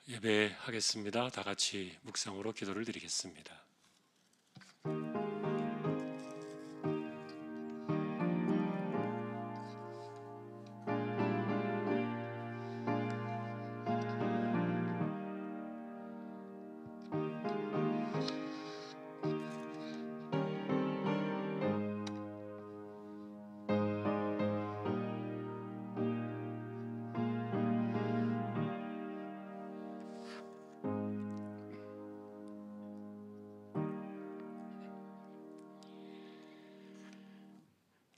예배하겠습니다. 다 같이 묵상으로 기도를 드리겠습니다.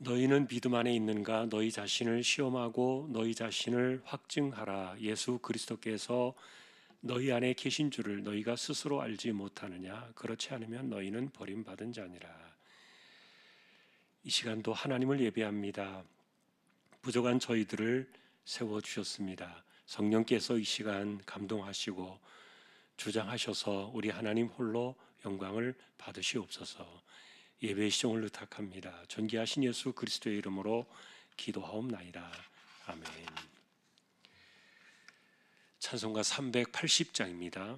너희는 믿음 안에 있는가? 너희 자신을 시험하고 너희 자신을 확증하라. 예수 그리스도께서 너희 안에 계신 줄을 너희가 스스로 알지 못하느냐? 그렇지 않으면 너희는 버림받은 자니라. 이 시간도 하나님을 예배합니다. 부족한 저희들을 세워주셨습니다. 성령께서 이 시간 감동하시고 주장하셔서 우리 하나님 홀로 영광을 받으시옵소서. 예배의 시종을 의탁합니다. 존귀하신 예수 그리스도의 이름으로 기도하옵나이다. 아멘. 찬송가 380장입니다.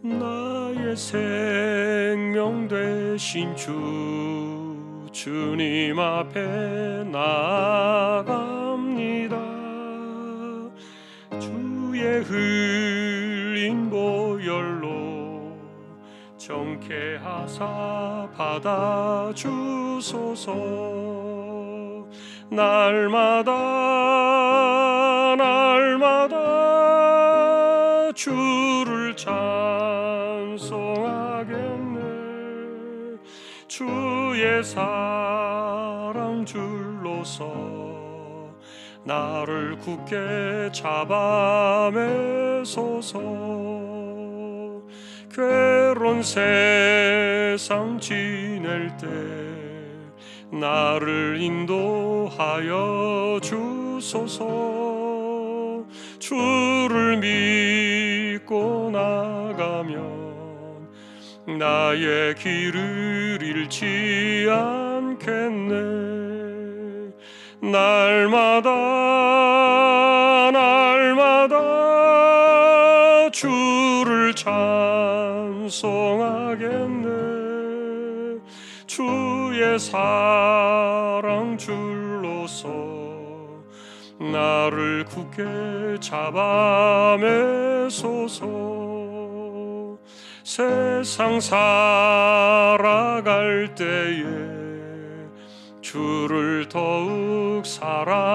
나의 생명 되신 주님 앞에 나아갑니다. 주의 흘린 보혈로 정케하사 받아주소서. 날마다 주를 찬송하겠네. 주의 사랑 줄로서 나를 굳게 잡아매소서. 괴로운 세상 지낼 때 나를 인도하여 주소서. 주를 믿고 나가면 나의 길을 잃지 않겠네. 날마다 주를 찬송하겠네. 주의 사랑 줄로서 나를 굳게 잡아매소서. 세상 살아갈 때에 주를 더욱 사랑합니다.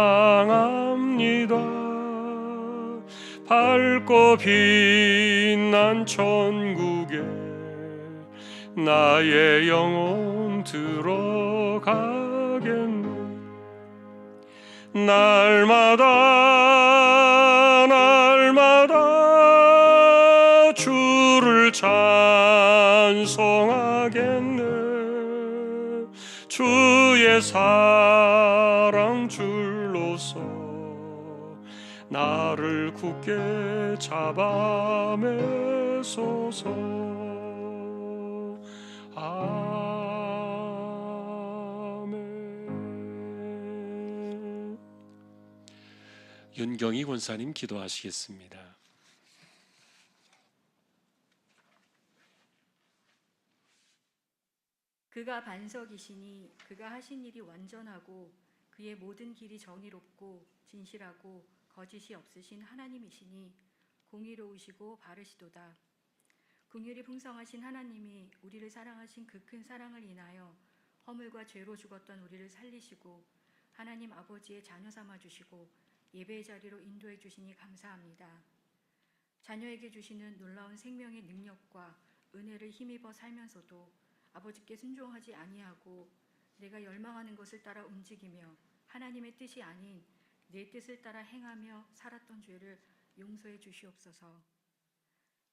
밝고 빛난 천국에 나의 영혼 들어가겠네. 날마다 주를 찬송하겠네. 주의 사랑 줄로서 나를 굳게 잡아매소서. 아멘. 윤경희 권사님 기도하시겠습니다. 그가 반석이시니 그가 하신 일이 완전하고 그의 모든 길이 정의롭고 진실하고 거짓이 없으신 하나님이시니 공의로우시고 바르시도다. 긍휼이 풍성하신 하나님이 우리를 사랑하신 그 큰 사랑을 인하여 허물과 죄로 죽었던 우리를 살리시고 하나님 아버지의 자녀 삼아 주시고 예배의 자리로 인도해 주시니 감사합니다. 자녀에게 주시는 놀라운 생명의 능력과 은혜를 힘입어 살면서도 아버지께 순종하지 아니하고 내가 열망하는 것을 따라 움직이며 하나님의 뜻이 아닌 내 뜻을 따라 행하며 살았던 죄를 용서해 주시옵소서.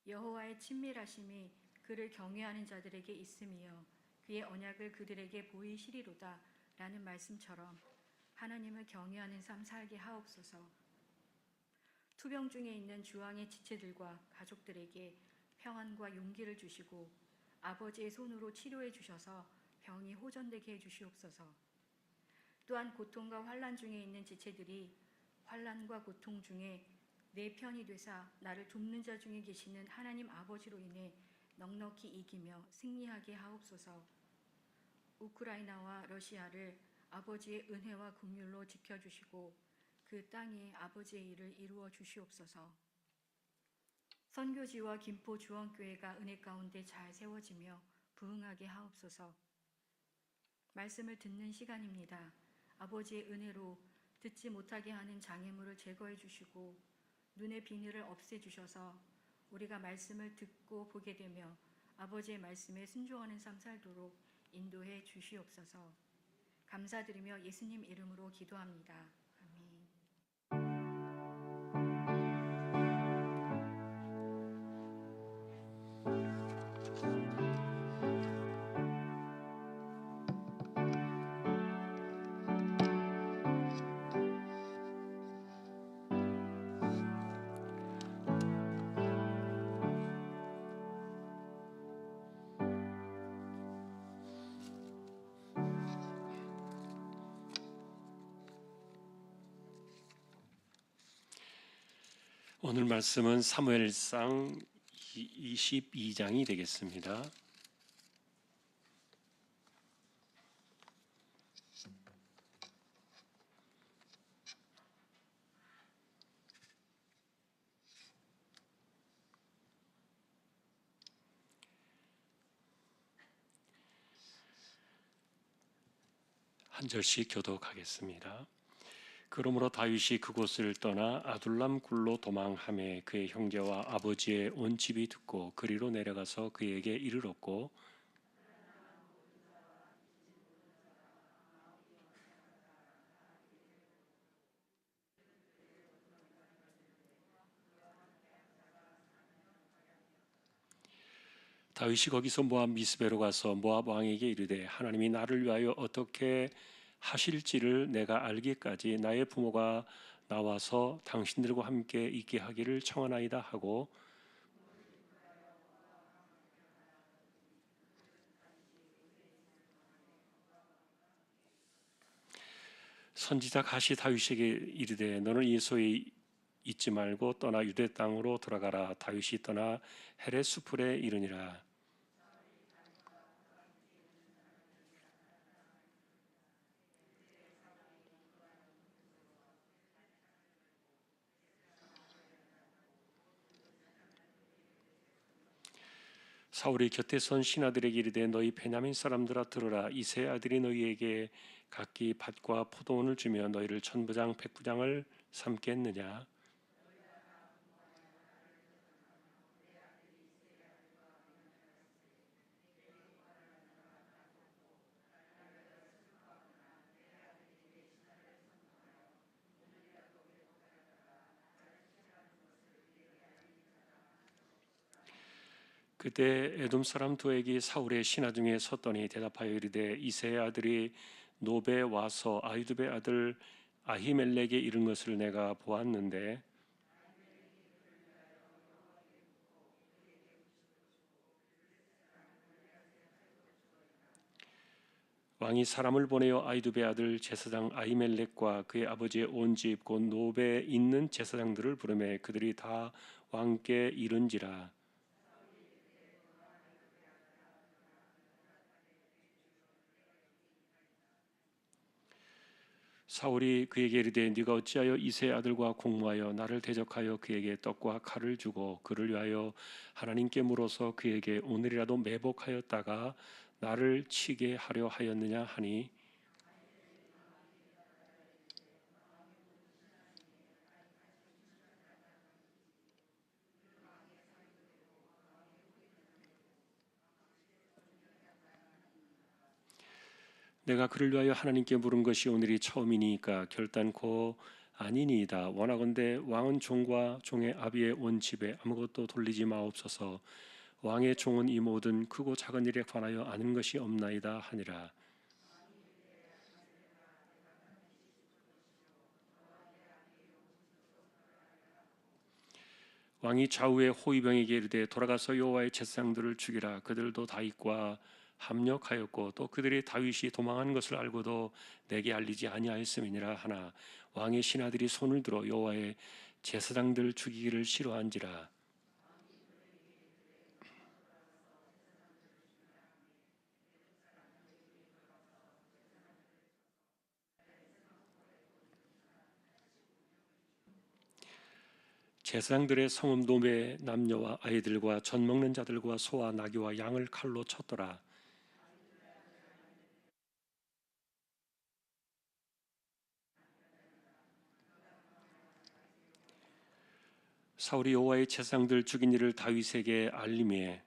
여호와의 친밀하심이 그를 경외하는 자들에게 있음이요 그의 언약을 그들에게 보이시리로다 라는 말씀처럼 하나님을 경외하는 삶 살게 하옵소서. 투병 중에 있는 주왕의 지체들과 가족들에게 평안과 용기를 주시고 아버지의 손으로 치료해 주셔서 병이 호전되게 해 주시옵소서. 또한 고통과 환난 중에 있는 지체들이 환난과 고통 중에 내 편이 되사 나를 돕는 자 중에 계시는 하나님 아버지로 인해 넉넉히 이기며 승리하게 하옵소서. 우크라이나와 러시아를 아버지의 은혜와 긍휼로 지켜주시고 그 땅에 아버지의 일을 이루어 주시옵소서. 선교지와 김포 주원교회가 은혜 가운데 잘 세워지며 부흥하게 하옵소서. 말씀을 듣는 시간입니다. 아버지의 은혜로 듣지 못하게 하는 장애물을 제거해 주시고 눈의 비늘을 없애 주셔서 우리가 말씀을 듣고 보게 되며 아버지의 말씀에 순종하는 삶 살도록 인도해 주시옵소서. 감사드리며 예수님 이름으로 기도합니다. 아멘. 오늘 말씀은 사무엘상 22장이 되겠습니다. 한 절씩 교독하겠습니다. 그러므로 다윗이 그곳을 떠나 아둘람 굴로 도망하매 그의 형제와 아버지의 온 집이 듣고 그리로 내려가서 그에게 이르렀고 다윗이 거기서 모압 미스베로 가서 모압 왕에게 이르되 하나님이 나를 위하여 어떻게 하실지를 내가 알기까지 나의 부모가 나와서 당신들과 함께 있게 하기를 청하나이다 하고 선지자 가시 다윗에게 이르되 너는 이 소에 있지 말고 떠나 유대 땅으로 돌아가라. 다윗이 떠나 헤렛 수풀에 이르니라. 사울이 곁에 선 신하들에게 이르되 너희 베냐민 사람들아 들으라. 이 세 아들이 너희에게 각기 밭과 포도원을 주며 너희를 천부장 백부장을 삼겠느냐. 그때 에돔 사람 도액이 사울의 신하 중에 섰더니 대답하여 이르되 이 세 아들이 노베 와서 아히두베 아들 아히멜렉에 이른 것을 내가 보았는데 왕이 사람을 보내어 아히두베 아들 제사장 아히멜렉과 그의 아버지의 온 집 곧 노베에 있는 제사장들을 부르매 그들이 다 왕께 이른지라. 사울이 그에게 이르되 네가 어찌하여 이 세 아들과 공모하여 나를 대적하여 그에게 떡과 칼을 주고 그를 위하여 하나님께 물어서 그에게 오늘이라도 매복하였다가 나를 치게 하려 하였느냐 하니 내가 그를 위하여 하나님께 물은 것이 오늘이 처음이니까 결단코 아니니이다. 원하건대 왕은 종과 종의 아비의 온 집에 아무것도 돌리지 마옵소서. 왕의 종은 이 모든 크고 작은 일에 관하여 아는 것이 없나이다 하니라. 왕이 좌우의 호위병에게 이르되 돌아가서 여호와의 제사장들을 죽이라. 그들도 다윗과 합력하였고 또 그들이 다윗이 도망한 것을 알고도 내게 알리지 아니하였음이니라 하나 왕의 신하들이 손을 들어 여호와의 제사장들 죽이기를 싫어한지라. 제사장들의 성읍 노매 남녀와 아이들과 젖 먹는 자들과 소와 나귀와 양을 칼로 쳤더라. 사울이 여호와의 제사장들 죽인 일을 다윗에게 알림해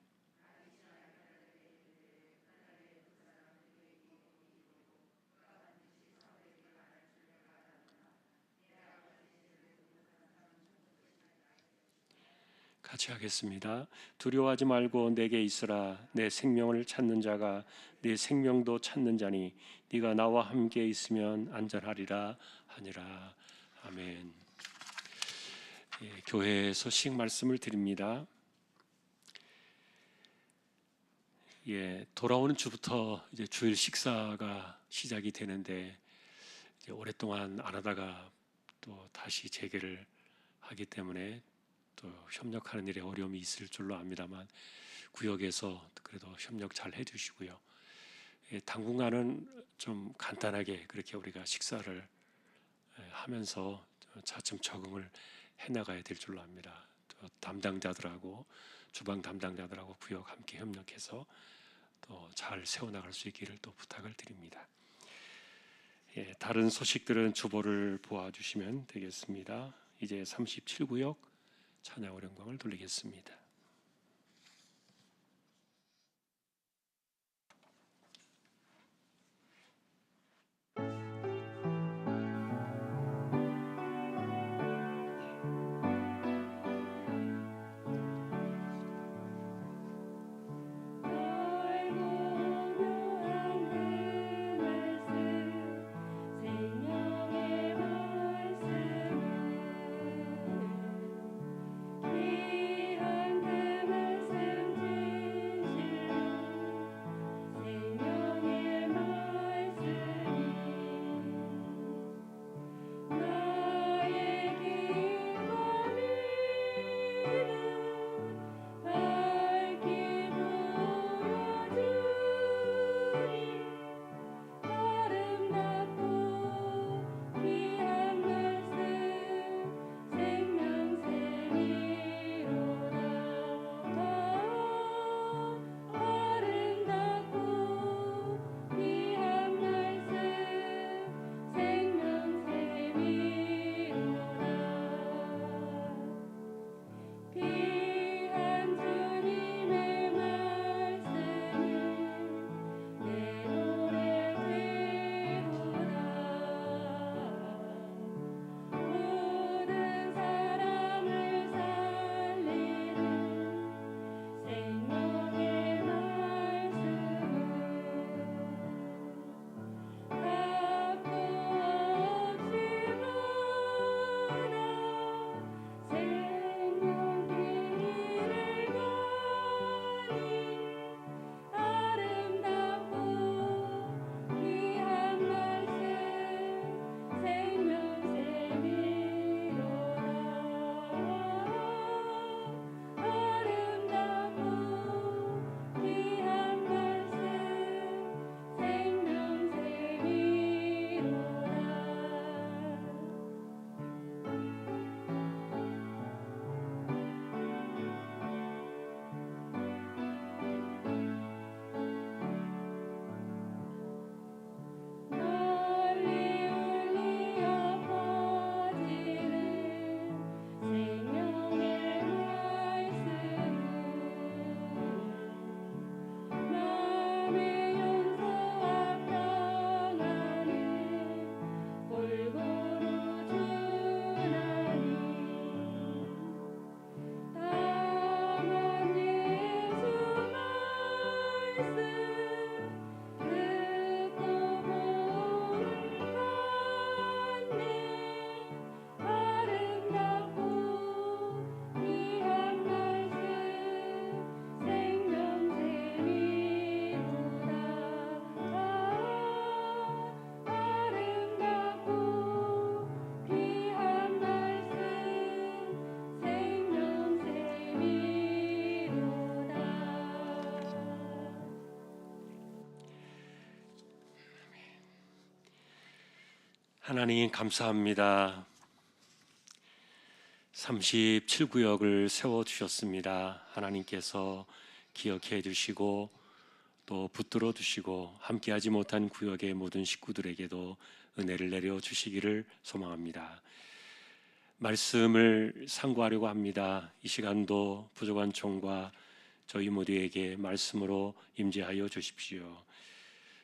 같이 하겠습니다. 두려워하지 말고 내게 있으라. 내 생명을 찾는 자가 내 생명도 찾는 자니 네가 나와 함께 있으면 안전하리라 하니라. 아멘. 교회 소식 말씀을 드립니다. 돌아오는 주부터 이제 주일 식사가 시작이 되는데 이제 오랫동안 안 하다가 또 다시 재개를 하기 때문에 또 협력하는 일에 어려움이 있을 줄로 압니다만 구역에서 그래도 협력 잘 해주시고요. 당분간은 좀 간단하게 그렇게 우리가 식사를 하면서 차츰 적응을 해나가야 될 줄로 압니다. 또 담당자들하고 주방 담당자들하고 구역 함께 협력해서 또 잘 세워나갈 수 있기를 또 부탁을 드립니다. 다른 소식들은 주보를 보아주시면 되겠습니다. 이제 37구역 찬양의 영광을 돌리겠습니다. 생명의 말씀은 귀한 하나님 감사합니다. 37구역을 세워주셨습니다. 하나님께서 기억해 주시고 또 붙들어 주시고 함께하지 못한 구역의 모든 식구들에게도 은혜를 내려 주시기를 소망합니다. 말씀을 상고하려고 합니다. 이 시간도 부족한 종과 저희 모두에게 말씀으로 임재하여 주십시오.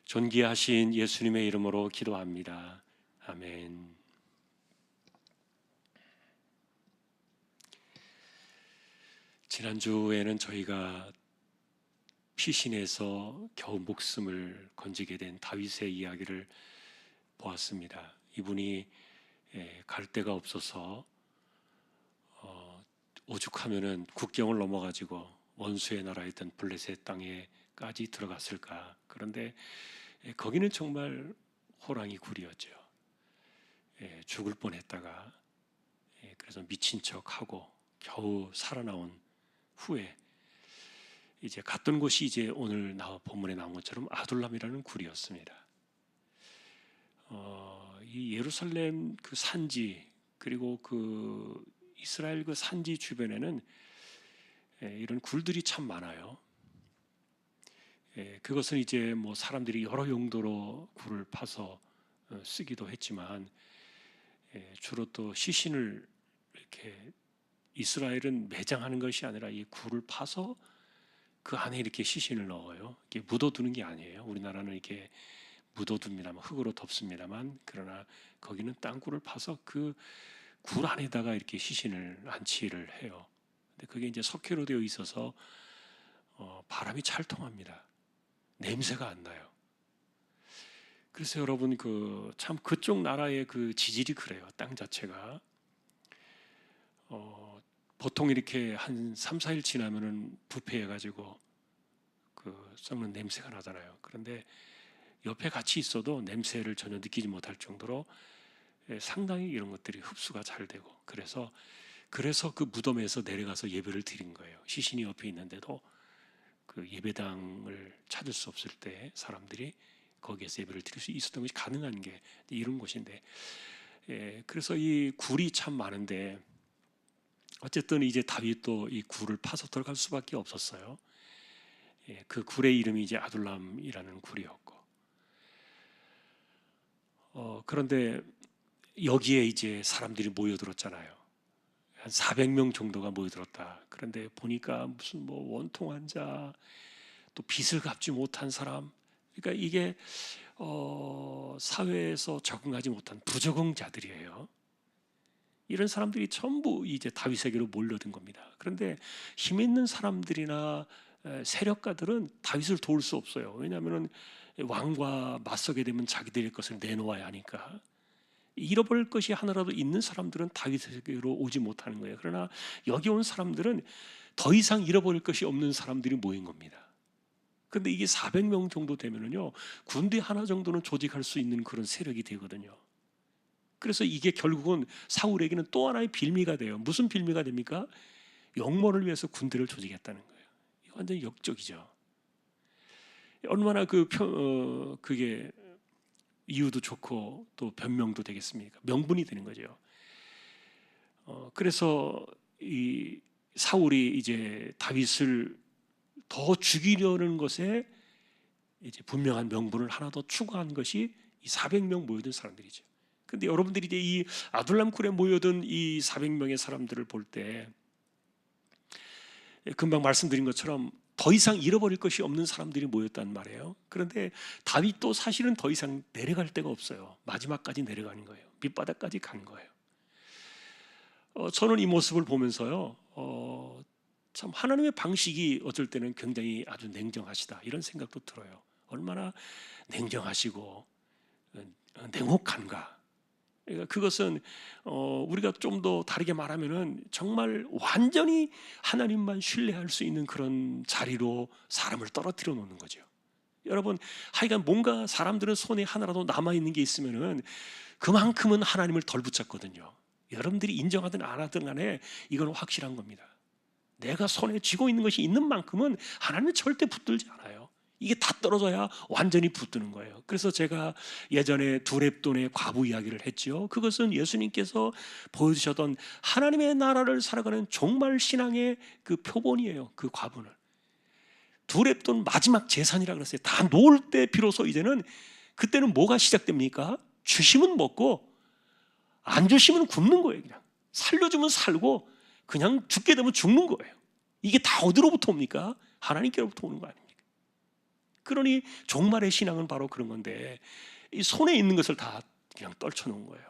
존귀하신 예수님의 이름으로 기도합니다. 아멘. 지난주에는 저희가 피신해서 겨우 목숨을 건지게 된 다윗의 이야기를 보았습니다. 이분이 갈 데가 없어서 오죽하면은 국경을 넘어가지고 원수의 나라였던 블레셋 땅에까지 들어갔을까. 그런데 거기는 정말 호랑이 굴이었죠. 죽을 뻔했다가 그래서 미친 척하고 겨우 살아나온 후에 이제 갔던 곳이 이제 오늘 본문에 나온 것처럼 아둘람이라는 굴이었습니다. 이 예루살렘 그 산지 그리고 그 이스라엘 그 산지 주변에는 이런 굴들이 참 많아요. 그것은 이제 뭐 사람들이 여러 용도로 굴을 파서 쓰기도 했지만 주로 또 시신을 이렇게 이스라엘은 매장하는 것이 아니라 이 굴을 파서 그 안에 이렇게 시신을 넣어요. 이게 묻어두는 게 아니에요. 우리나라는 이렇게 묻어둡니다만 흙으로 덮습니다만 그러나 거기는 땅굴을 파서 그 굴 안에다가 이렇게 시신을 안치를 해요. 근데 그게 이제 석회로 되어 있어서 바람이 잘 통합니다. 냄새가 안 나요. 그래서 여러분 참 그쪽 나라의 그 지질이 그래요. 땅 자체가 보통 이렇게 한 3, 4일 지나면은 부패해가지고 그 썩는 냄새가 나잖아요. 그런데 옆에 같이 있어도 냄새를 전혀 느끼지 못할 정도로 상당히 이런 것들이 흡수가 잘 되고 그래서 그 무덤에서 내려가서 예배를 드린 거예요. 시신이 옆에 있는데도 그 예배당을 찾을 수 없을 때 사람들이 거기에서 예배를 드릴 수 있었던 것이 가능한 게 이런 곳인데 그래서 이 굴이 참 많은데 어쨌든 이제 다윗도 이 굴을 파서 들어갈 수밖에 없었어요. 그 굴의 이름이 이제 아둘람이라는 굴이었고 그런데 여기에 이제 사람들이 모여들었잖아요. 한 400명 정도가 모여들었다. 그런데 보니까 무슨 뭐 원통 환자, 또 빚을 갚지 못한 사람, 그러니까 이게 사회에서 적응하지 못한 부적응자들이에요. 이런 사람들이 전부 이제 다윗에게로 몰려든 겁니다. 그런데 힘 있는 사람들이나 세력가들은 다윗을 도울 수 없어요. 왜냐하면 왕과 맞서게 되면 자기들의 것을 내놓아야 하니까. 잃어버릴 것이 하나라도 있는 사람들은 다윗에게로 오지 못하는 거예요. 그러나 여기 온 사람들은 더 이상 잃어버릴 것이 없는 사람들이 모인 겁니다. 그런데 이게 400명 정도 되면은요, 군대 하나 정도는 조직할 수 있는 그런 세력이 되거든요. 그래서 이게 결국은 사울에게는 또 하나의 빌미가 돼요. 무슨 빌미가 됩니까? 영모를 위해서 군대를 조직했다는 거예요. 이거 완전히 역적이죠. 얼마나 그게 이유도 좋고 또 변명도 되겠습니까? 명분이 되는 거죠. 그래서 이 사울이 이제 다윗을 더 죽이려는 것에 이제 분명한 명분을 하나 더 추가한 것이 이 400명 모여든 사람들이죠. 근데 여러분들이 이제 이 아둘람 굴에 모여든 이 400명의 사람들을 볼 때 금방 말씀드린 것처럼 더 이상 잃어버릴 것이 없는 사람들이 모였단 말이에요. 그런데 다윗도 사실은 더 이상 내려갈 데가 없어요. 마지막까지 내려가는 거예요. 밑바닥까지 간 거예요. 저는 이 모습을 보면서요, 참 하나님의 방식이 어쩔 때는 굉장히 아주 냉정하시다 이런 생각도 들어요. 얼마나 냉정하시고 냉혹한가. 그러니까 그것은 우리가 좀 더 다르게 말하면은 정말 완전히 하나님만 신뢰할 수 있는 그런 자리로 사람을 떨어뜨려 놓는 거죠. 여러분, 하여간 뭔가 사람들은 손에 하나라도 남아 있는 게 있으면은 그만큼은 하나님을 덜 붙잡거든요. 여러분들이 인정하든 안 하든 간에 이건 확실한 겁니다. 내가 손에 쥐고 있는 것이 있는 만큼은 하나님은 절대 붙들지 않아요. 이게 다 떨어져야 완전히 붙드는 거예요. 그래서 제가 예전에 두렙돈의 과부 이야기를 했죠. 그것은 예수님께서 보여주셨던 하나님의 나라를 살아가는 종말 신앙의 그 표본이에요. 그 과부는 두렙돈 마지막 재산이라 그랬어요. 다 놓을 때 비로소 이제는, 그때는 뭐가 시작됩니까? 주시면 먹고 안 주시면 굶는 거예요. 그냥 살려주면 살고 그냥 죽게 되면 죽는 거예요. 이게 다 어디로부터 옵니까? 하나님께로부터 오는 거 아닙니까? 그러니 종말의 신앙은 바로 그런 건데, 이 손에 있는 것을 다 그냥 떨쳐놓은 거예요.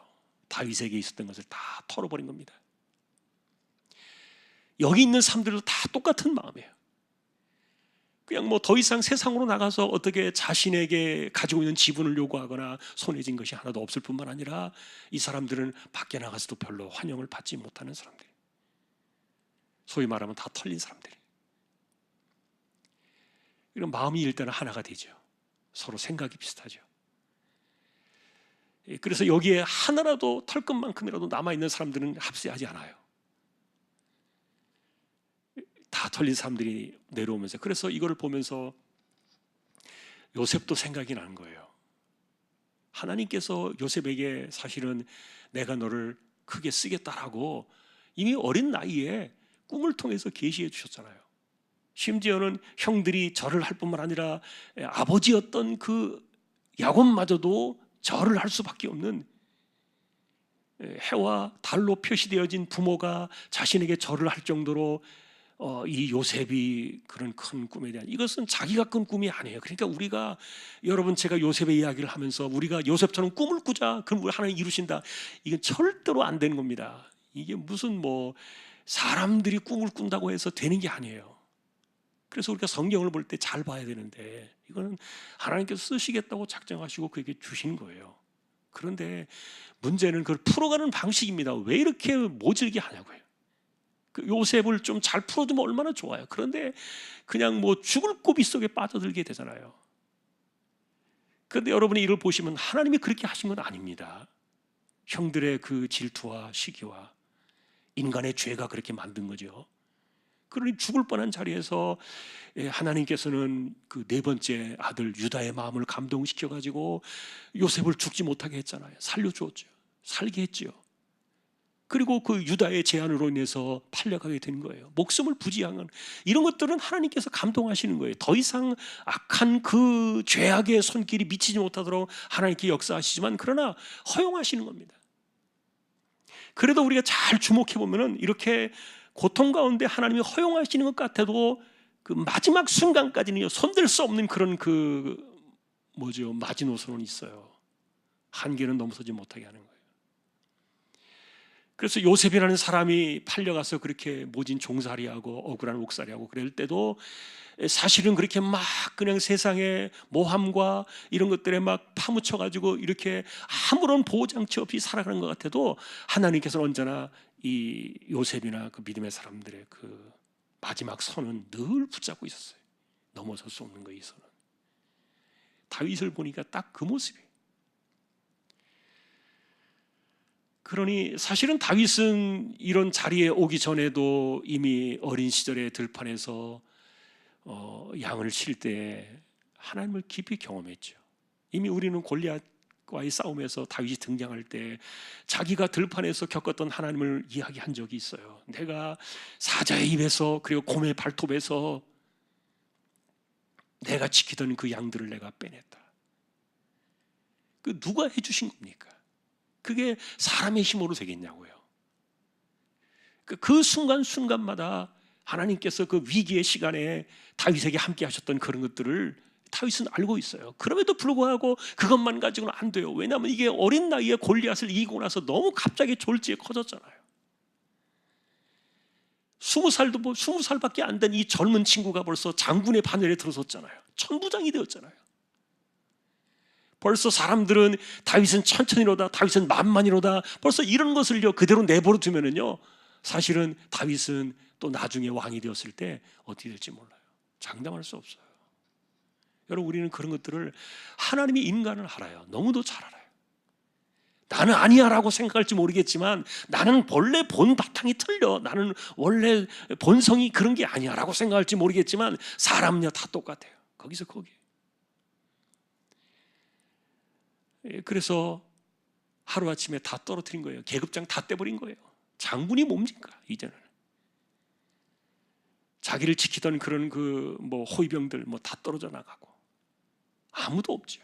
다윗에게 있었던 것을 다 털어버린 겁니다. 여기 있는 사람들도 다 똑같은 마음이에요. 그냥 뭐 더 이상 세상으로 나가서 어떻게 자신에게 가지고 있는 지분을 요구하거나 손에 쥔 것이 하나도 없을 뿐만 아니라 이 사람들은 밖에 나가서도 별로 환영을 받지 못하는 사람들, 소위 말하면 다 털린 사람들이. 이런 마음이 일단은 하나가 되죠. 서로 생각이 비슷하죠. 그래서 여기에 하나라도 털끝만큼이라도 남아있는 사람들은 합세하지 않아요. 다 털린 사람들이 내려오면서, 그래서 이거를 보면서 요셉도 생각이 나는 거예요. 하나님께서 요셉에게 사실은 내가 너를 크게 쓰겠다라고 이미 어린 나이에 꿈을 통해서 계시해 주셨잖아요. 심지어는 형들이 절을 할 뿐만 아니라 아버지였던 그 야곱마저도 절을 할 수밖에 없는, 해와 달로 표시되어진 부모가 자신에게 절을 할 정도로 이 요셉이 그런 큰 꿈에 대한, 이것은 자기가 꾼 꿈이 아니에요. 그러니까 우리가, 여러분, 제가 요셉의 이야기를 하면서 우리가 요셉처럼 꿈을 꾸자, 그럼 우리 하나님 이루신다, 이건 절대로 안 되는 겁니다. 이게 무슨 뭐 사람들이 꿈을 꾼다고 해서 되는 게 아니에요. 그래서 우리가 성경을 볼 때 잘 봐야 되는데, 이거는 하나님께서 쓰시겠다고 작정하시고 그에게 주신 거예요. 그런데 문제는 그걸 풀어가는 방식입니다. 왜 이렇게 모질게 하냐고요. 그 요셉을 좀 잘 풀어주면 얼마나 좋아요. 그런데 그냥 뭐 죽을 고비 속에 빠져들게 되잖아요. 그런데 여러분이 이걸 보시면 하나님이 그렇게 하신 건 아닙니다. 형들의 그 질투와 시기와 인간의 죄가 그렇게 만든 거죠. 그러니 죽을 뻔한 자리에서 하나님께서는 그 네 번째 아들 유다의 마음을 감동시켜가지고 요셉을 죽지 못하게 했잖아요. 살려주었죠. 살게 했죠. 그리고 그 유다의 제안으로 인해서 팔려가게 된 거예요. 목숨을 부지하는 이런 것들은 하나님께서 감동하시는 거예요. 더 이상 악한 그 죄악의 손길이 미치지 못하도록 하나님께 역사하시지만, 그러나 허용하시는 겁니다. 그래도 우리가 잘 주목해 보면은 이렇게 고통 가운데 하나님이 허용하시는 것 같아도 그 마지막 순간까지는 손댈 수 없는 그런 그 뭐죠, 마지노선은 있어요. 한계는 넘어서지 못하게 하는 거예요. 그래서 요셉이라는 사람이 팔려가서 그렇게 모진 종살이하고 억울한 옥살이하고 그럴 때도 사실은 그렇게 막 그냥 세상의 모함과 이런 것들에 막 파묻혀가지고 이렇게 아무런 보호장치 없이 살아가는 것 같아도 하나님께서는 언제나 이 요셉이나 그 믿음의 사람들의 그 마지막 선은 늘 붙잡고 있었어요. 넘어설 수 없는 거예요, 이 선은. 다윗을 보니까 딱 그 모습이에요. 그러니 사실은 다윗은 이런 자리에 오기 전에도 이미 어린 시절의 들판에서 양을 칠 때 하나님을 깊이 경험했죠. 이미 우리는 골리앗과의 싸움에서 다윗이 등장할 때 자기가 들판에서 겪었던 하나님을 이야기한 적이 있어요. 내가 사자의 입에서 그리고 곰의 발톱에서 내가 지키던 그 양들을 내가 빼냈다. 그 누가 해주신 겁니까? 그게 사람의 힘으로 되겠냐고요. 그 순간순간마다 하나님께서 그 위기의 시간에 다윗에게 함께 하셨던 그런 것들을 다윗은 알고 있어요. 그럼에도 불구하고 그것만 가지고는 안 돼요. 왜냐하면 이게 어린 나이에 골리앗을 이기고 나서 너무 갑자기 졸지에 커졌잖아요. 20살밖에 안 된 이 젊은 친구가 벌써 장군의 바늘에 들어섰잖아요. 천부장이 되었잖아요. 벌써 사람들은 다윗은 천천히로다, 다윗은 만만히로다, 벌써 이런 것을요 그대로 내버려 두면은요 사실은 다윗은 또 나중에 왕이 되었을 때 어떻게 될지 몰라요. 장담할 수 없어요. 여러분, 우리는 그런 것들을 하나님이 인간을 알아요. 너무도 잘 알아요. 나는 아니야 라고 생각할지 모르겠지만 나는 원래 본 바탕이 틀려, 나는 원래 본성이 그런 게 아니야 라고 생각할지 모르겠지만 사람은요 다 똑같아요. 거기서 거기. 그래서 하루아침에 다 떨어뜨린 거예요. 계급장 다 떼버린 거예요. 장군이 뭡니까 이제는. 자기를 지키던 그런 그 호위병들 다 떨어져 나가고 아무도 없죠.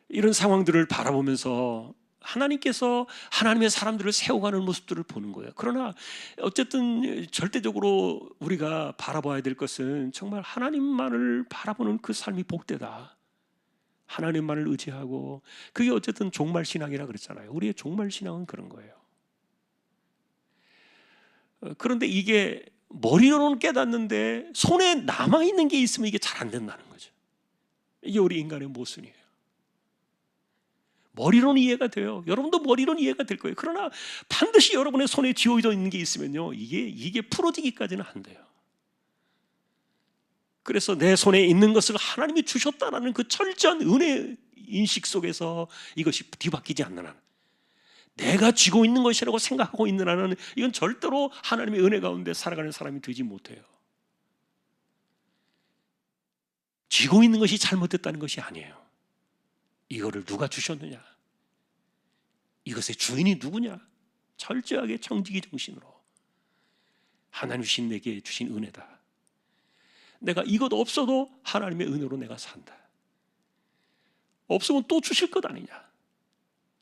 이런 상황들을 바라보면서 하나님께서 하나님의 사람들을 세워가는 모습들을 보는 거예요. 그러나 어쨌든 절대적으로 우리가 바라봐야 될 것은 정말 하나님만을 바라보는 그 삶이 복되다. 하나님만을 의지하고, 그게 어쨌든 종말신앙이라 그랬잖아요. 우리의 종말신앙은 그런 거예요. 그런데 이게 머리로는 깨닫는데 손에 남아있는 게 있으면 이게 잘 안 된다는 거죠. 이게 우리 인간의 모순이에요. 머리로는 이해가 돼요. 여러분도 머리로는 이해가 될 거예요. 그러나 반드시 여러분의 손에 쥐어져 있는 게 있으면요, 이게 풀어지기까지는 안 돼요. 그래서 내 손에 있는 것을 하나님이 주셨다라는 그 철저한 은혜 인식 속에서 이것이 뒤바뀌지 않는 한, 내가 쥐고 있는 것이라고 생각하고 있는 한은 이건 절대로 하나님의 은혜 가운데 살아가는 사람이 되지 못해요. 쥐고 있는 것이 잘못됐다는 것이 아니에요. 이거를 누가 주셨느냐, 이것의 주인이 누구냐, 철저하게 청지기 정신으로 하나님 신 내게 주신 은혜다. 내가 이것 없어도 하나님의 은혜로 내가 산다. 없으면 또 주실 것 아니냐.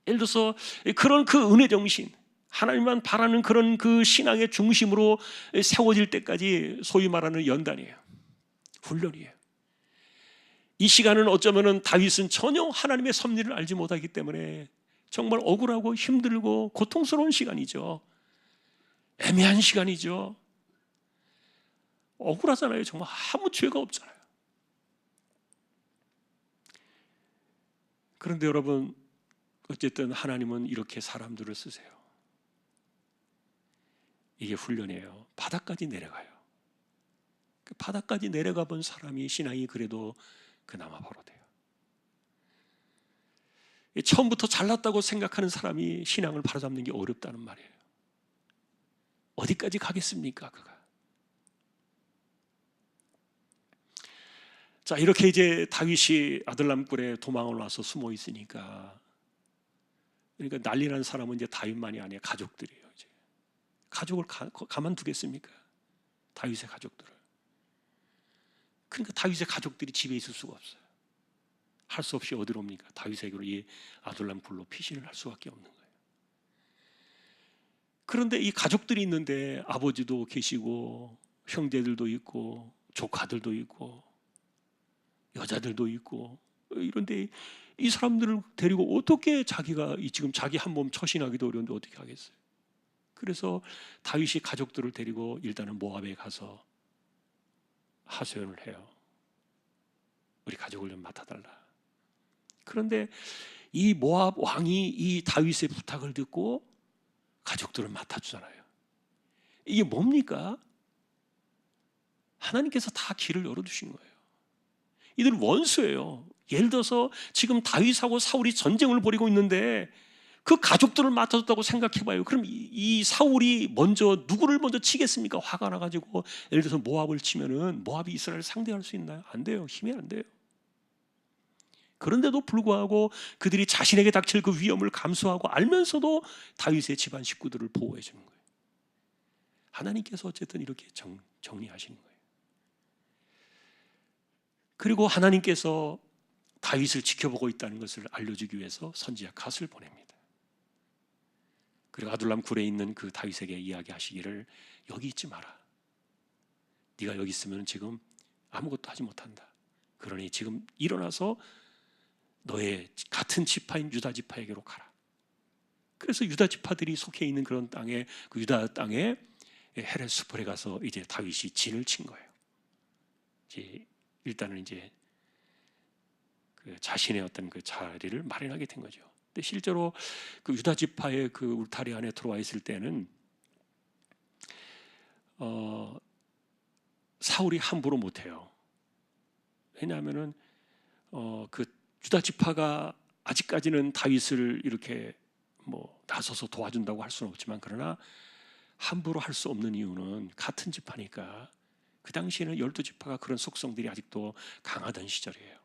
예를 들어서 그런 그 은혜 정신, 하나님만 바라는 그런 그 신앙의 중심으로 세워질 때까지 소위 말하는 연단이에요. 훈련이에요. 이 시간은 어쩌면 다윗은 전혀 하나님의 섭리를 알지 못하기 때문에 정말 억울하고 힘들고 고통스러운 시간이죠. 애매한 시간이죠. 억울하잖아요. 정말 아무 죄가 없잖아요. 그런데 여러분, 어쨌든 하나님은 이렇게 사람들을 쓰세요. 이게 훈련이에요. 바닥까지 내려가요. 그 바닥까지 내려가 본 사람이 신앙이 그래도 그나마 바로 돼요. 처음부터 잘났다고 생각하는 사람이 신앙을 바로잡는 게 어렵다는 말이에요. 어디까지 가겠습니까, 그가? 자, 이렇게 이제 다윗이 아들람 굴에 도망을 와서 숨어 있으니까, 그러니까 난리 난 사람은 이제 다윗만이 아니에요. 가족들이에요. 이제 가족을 가만두겠습니까? 다윗의 가족들을. 그러니까 다윗의 가족들이 집에 있을 수가 없어요. 할 수 없이 어디로 옵니까? 다윗에게로 이 아둘람 굴로 피신을 할 수밖에 없는 거예요. 그런데 이 가족들이 있는데 아버지도 계시고 형제들도 있고 조카들도 있고 여자들도 있고, 이런데 이 사람들을 데리고 어떻게 자기가 지금 자기 한 몸 처신하기도 어려운데 어떻게 하겠어요? 그래서 다윗이 가족들을 데리고 일단은 모압에 가서 하소연을 해요. 우리 가족을 좀 맡아달라. 그런데 이 모압 왕이 이 다윗의 부탁을 듣고 가족들을 맡아주잖아요. 이게 뭡니까? 하나님께서 다 길을 열어두신 거예요. 이들 원수예요. 예를 들어서 지금 다윗하고 사울이 전쟁을 벌이고 있는데 그 가족들을 맡아줬다고 생각해봐요. 그럼 이 사울이 누구를 먼저 치겠습니까? 화가 나가지고 예를 들어서 모압을 치면은 모압이 이스라엘을 상대할 수 있나요? 안 돼요. 힘이 안 돼요. 그런데도 불구하고 그들이 자신에게 닥칠 그 위험을 감수하고 알면서도 다윗의 집안 식구들을 보호해 주는 거예요. 하나님께서 어쨌든 이렇게 정리하시는 거예요. 그리고 하나님께서 다윗을 지켜보고 있다는 것을 알려주기 위해서 선지자 갓을 보냅니다. 그리고 아둘람 굴에 있는 그 다윗에게 이야기하시기를, 여기 있지 마라. 네가 여기 있으면 지금 아무것도 하지 못한다. 그러니 지금 일어나서 너의 같은 지파인 유다 지파에게로 가라. 그래서 유다 지파들이 속해 있는 그런 땅에, 그 유다 땅에 헤레스폴에 가서 이제 다윗이 진을 친 거예요. 일단은 이제 그 자신의 어떤 그 자리를 마련하게 된 거죠. 근데 실제로 그 유다 지파의 그 울타리 안에 들어와 있을 때는 사울이 함부로 못해요. 왜냐하면은 그 유다 지파가 아직까지는 다윗을 이렇게 나서서 도와준다고 할 수는 없지만, 그러나 함부로 할 수 없는 이유는 같은 지파니까. 그 당시에는 12지파가 그런 속성들이 아직도 강하던 시절이에요.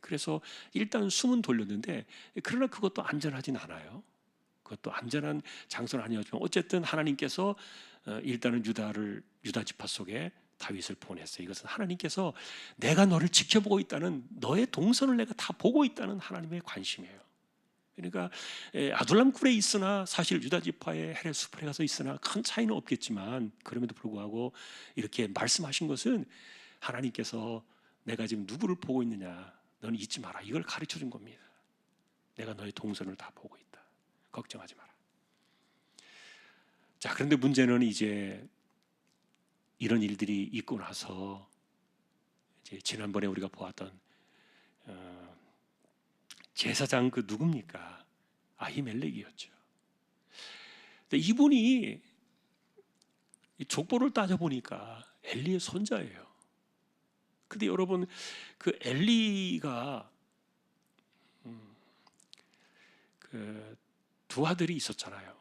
그래서 일단 숨은 돌렸는데, 그러나 그것도 안전하진 않아요. 그것도 안전한 장소는 아니었지만 어쨌든 하나님께서 일단은 유다 지파 속에 다윗을 보냈어요. 이것은 하나님께서 내가 너를 지켜보고 있다는, 너의 동선을 내가 다 보고 있다는 하나님의 관심이에요. 그러니까 아둘람 굴에 있으나, 사실 유다 지파의 헤레 수풀에 가서 있으나 큰 차이는 없겠지만, 그럼에도 불구하고 이렇게 말씀하신 것은 하나님께서 내가 지금 누구를 보고 있느냐, 너는 잊지 마라, 이걸 가르쳐 준 겁니다. 내가 너의 동선을 다 보고 있다, 걱정하지 마라. 자, 그런데 문제는 이제 이런 일들이 있고 나서, 이제 지난번에 우리가 보았던 제사장 그 누굽니까? 아히멜렉이었죠. 근데 이분이 족보를 따져보니까 엘리의 손자예요. 근데 여러분, 그 엘리가 그 두 아들이 있었잖아요.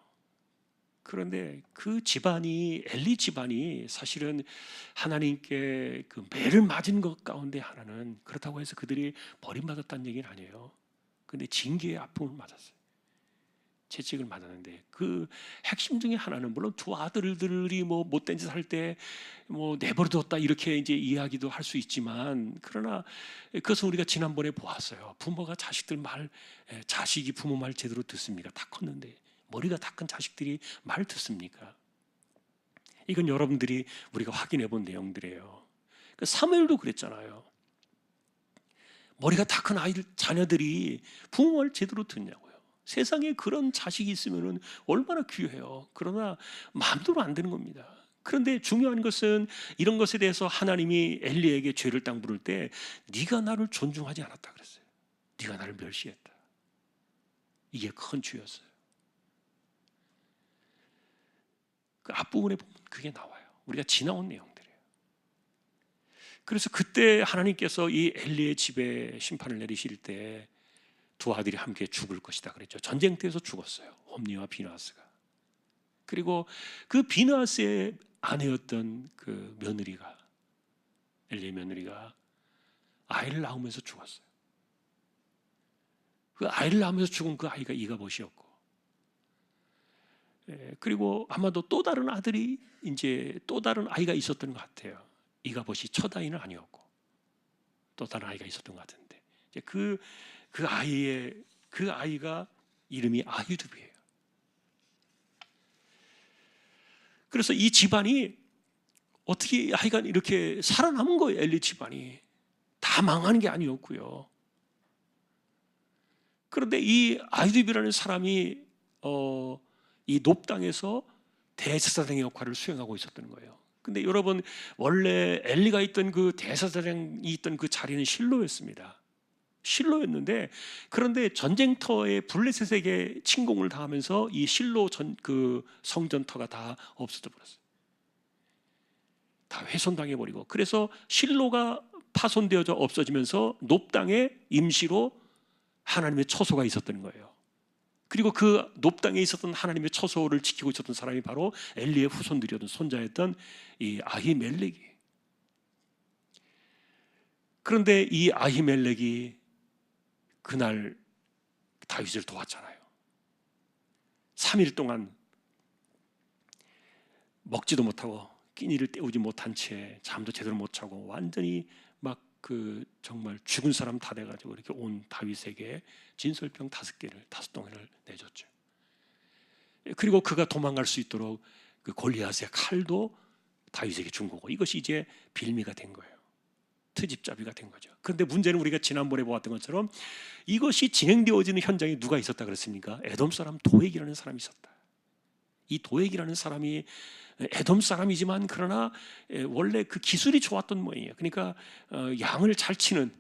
그런데 그 집안이, 엘리 집안이 사실은 하나님께 그 매를 맞은 것 가운데 하나는, 그렇다고 해서 그들이 버림받았다는 얘기는 아니에요. 근데 징계의 아픔을 맞았어요. 채찍을 맞았는데, 그 핵심 중에 하나는, 물론 두 아들들이 뭐 못된 짓 할 때 뭐 내버려뒀다 이렇게 이제 이야기도 할 수 있지만, 그러나 그것은 우리가 지난번에 보았어요. 부모가 자식들 말, 자식이 부모 말 제대로 듣습니까? 다 컸는데 머리가 다 큰 자식들이 말 듣습니까? 이건 여러분들이 우리가 확인해 본 내용들이에요. 사무엘도 그랬잖아요. 머리가 다 큰 아이들, 자녀들이 부모 말 제대로 듣냐고요. 세상에 그런 자식이 있으면 얼마나 귀해요. 그러나 마음대로 안 되는 겁니다. 그런데 중요한 것은, 이런 것에 대해서 하나님이 엘리에게 죄를 딱 물을 때, 네가 나를 존중하지 않았다 그랬어요. 네가 나를 멸시했다. 이게 큰 죄였어요. 그 앞부분에 보면 그게 나와요. 우리가 지나온 내용들이에요. 그래서 그때 하나님께서 이 엘리의 집에 심판을 내리실 때 두 아들이 함께 죽을 것이다 그랬죠. 전쟁터에서 죽었어요. 홈니와 비느하스가. 그리고 그 비느하스의 아내였던 그 며느리가, 엘리의 며느리가 아이를 낳으면서 죽었어요. 그 아이를 낳으면서 죽은 그 아이가 이가봇이었고, 그리고 아마도 또 다른 아들이, 이제 또 다른 아이가 있었던 것 같아요. 이가봇이 첫 아이는 아니었고 또 다른 아이가 있었던 것 같은데, 이제 그 아이가 이름이 아히두비예요. 그래서 이 집안이 어떻게 하여간 이렇게 살아남은 거예요. 엘리 집안이 다 망하는 게 아니었고요. 그런데 이 아히두비라는 사람이 이 놉당에서 대제사장의 역할을 수행하고 있었던 거예요. 근데 여러분, 원래 엘리가 있던 그 대제사장이 있던 그 자리는 실로였습니다. 실로였는데, 그런데 전쟁터에 블레셋에게 침공을 당하면서 이 실로 그 성전터가 다 없어져 버렸어요. 다 훼손당해 버리고, 그래서 실로가 파손되어져 없어지면서 놉당에 임시로 하나님의 처소가 있었던 거예요. 그리고 그 놉당에 있었던 하나님의 처소를 지키고 있었던 사람이 바로 엘리의 후손들이었던, 손자였던 이 아히멜렉이. 그런데 이 아히멜렉이 그날 다윗을 도왔잖아요. 3일 동안 먹지도 못하고 끼니를 때우지 못한 채 잠도 제대로 못 자고 완전히 막 그 정말 죽은 사람 다 돼가지고 이렇게 온 다윗에게 진설병 5덩이를 내줬죠. 그리고 그가 도망갈 수 있도록 그 골리앗의 칼도 다윗에게 준 거고, 이것이 이제 빌미가 된 거예요. 트집잡이가 된 거죠. 그런데 문제는 우리가 지난번에 보았던 것처럼 이것이 진행되어지는 현장에 누가 있었다 그랬습니까? 에돔 사람 도액이라는 사람이 있었다. 이 도액이라는 사람이 에돔 사람이지만 그러나 원래 그 기술이 좋았던 모양이에요. 그러니까 양을 잘 치는,